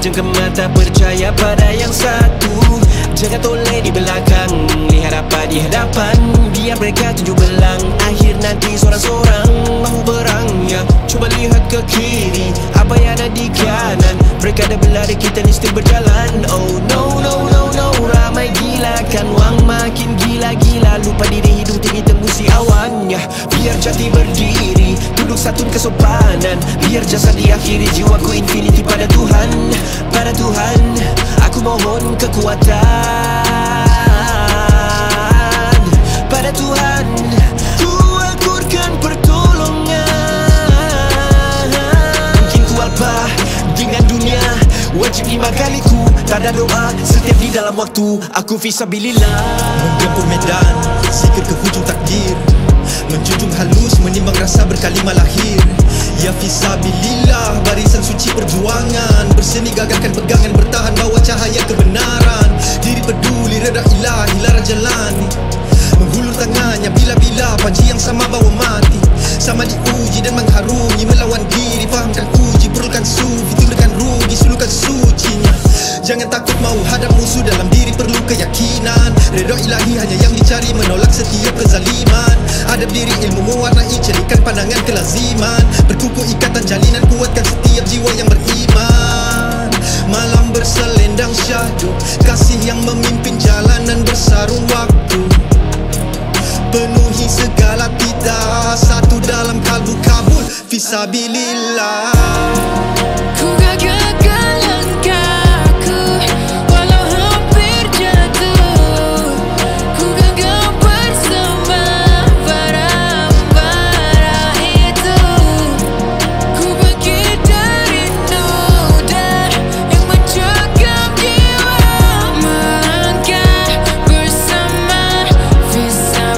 pejamkan mata, percaya pada yang satu. Jangan toleh di belakang, lihat apa di hadapan. Biar mereka tunjuk belang, akhir nanti seorang-seorang mahu berang. Ya, cuba lihat ke kiri, apa yang ada di kanan. Mereka dah berlari, kita ni still berjalan. Oh no, no, no, no. Ramai gila kan, wang makin gila-gila. Lupa diri, hidung tinggi tembusi awan. Ya, biar jati berdiri, duduk satu kesopanan. Biar jasa diakhiri, jiwaku infinity pada Tuhan. Pada Tuhan, aku mohon kekuatan. Pada Tuhan, ku akurkan pertolongan. Mungkin ku alpa dengan dunia, wajib 5 kali ku tanda doa setiap di dalam waktu. Aku fisabilillah, menggempur medan, sikir ke hujung takdir. Menjunjung halus, menimbang rasa berkalimah lahir. Ya fisabilillah, barisan suci perjuangan. Berseni gagahkan pegangan, bertahan bawa cahaya kebenaran. Diri peduli, reda ilahi, lara jalani. Menghulur tangannya bila-bila, panji yang sama bawa mati. Sama diuji dan mengharungi, melawan diri. Fahamkan uji, perlukan sufi, tundukkan rugi, sulukan sucinya. Jangan takut mau hadap musuh, dalam diri perlu keyakinan. Redha ilahi hanya yang dicari, menolak setiap kezaliman. Adab diri, ilmu mewarnai, cerikan pandangan kelaziman. Berkukuh ikatan jalinan, kuatkan setiap jiwa yang beriman. Malam berselendang syahdu, kasih yang memimpin jalanan bersarung waktu. Penuhi segala titah, satu dalam kalbu kabul fisabilillah. Ku gagahkan langkahku, walau hampir jatuh. Ku gagah bersama bara-bara itu. Ku bangkit dari noda yang mencekam jiwa. Melangkah bersama fisabilillah.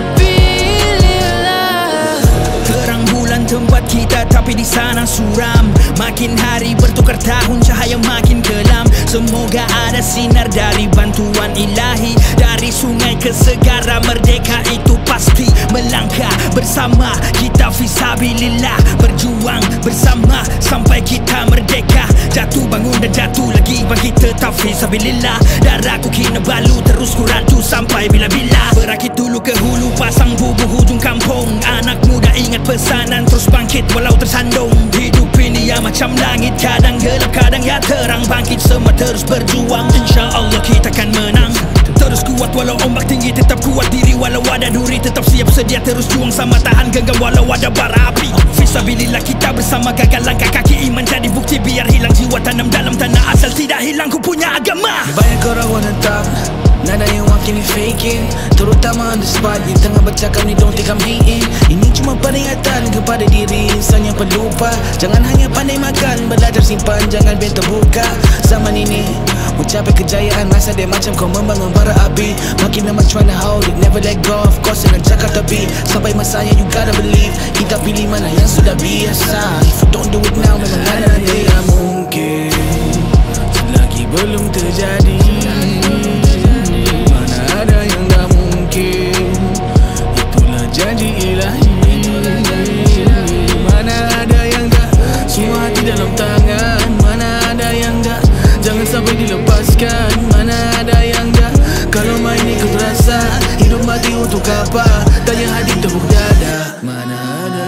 Terang bulan tempat kita, tapi di sana suram. Makin hari bertukar tahun, cahaya makin kelam. Semoga ada sinar dari bantuan ilahi. Dari sungai ke segara, merdeka itu pasti. Melangkah bersama kita fisabilillah. Berjuang bersama sampai kita merdeka. Jatuh bangun dan jatuh lagi, bangkit tetap fisabilillah. Darahku kena balu, terus ku rantu sampai bila-bila. Berakit dulu ke hulu, pasang bubuh hujung kampung. Anak muda ingat pesanan, terus bangkit walau tersandung. Hidup ini ya macam langit, kadang gelap, kadang ya terang. Bangkit semua terus berjuang, InsyaAllah kita akan menang. Terus kuat walau ombak tinggi, tetap kuat diri walau ada duri. Tetap siap sedia, terus juang sama tahan genggam walau ada bara api. Fisabilillah kita bersama, gagal langkah kaki iman jadi bukti. Biar hilang jiwa, tanam dalam tanah asal, tidak hilang ku punya agama. banyak orang wanna talk, nada yang makin ni faking. Terutama on the spot, yang tengah bercakap ni don't think I'm hating. Ini cuma peringatan kepada diri insan yang pelupa. Jangan hanya pandai makan, belajar simpan, jangan biar terbuka. Zaman ini mencapai kejayaan, masa dia macam kau membangun bara api. Makin memang tryna hold it, never let go. Of course jangan cakap tapi, sampai masanya you gotta believe. Kita pilih mana yang sudah biasa. If you don't do it now, memang ada nanti. Tak mungkin selagi belum terjadi. Mana ada yang tak mungkin, itulah janji ilahi. Mana ada yang tak, semua hati dalam tangan. Mana ada yang tak, jangan sampai dilepaskan. Mana ada yang tak, kalau main ikut rasa. Hidup mati untuk apa, tanya hati tepuk dada. Mana ada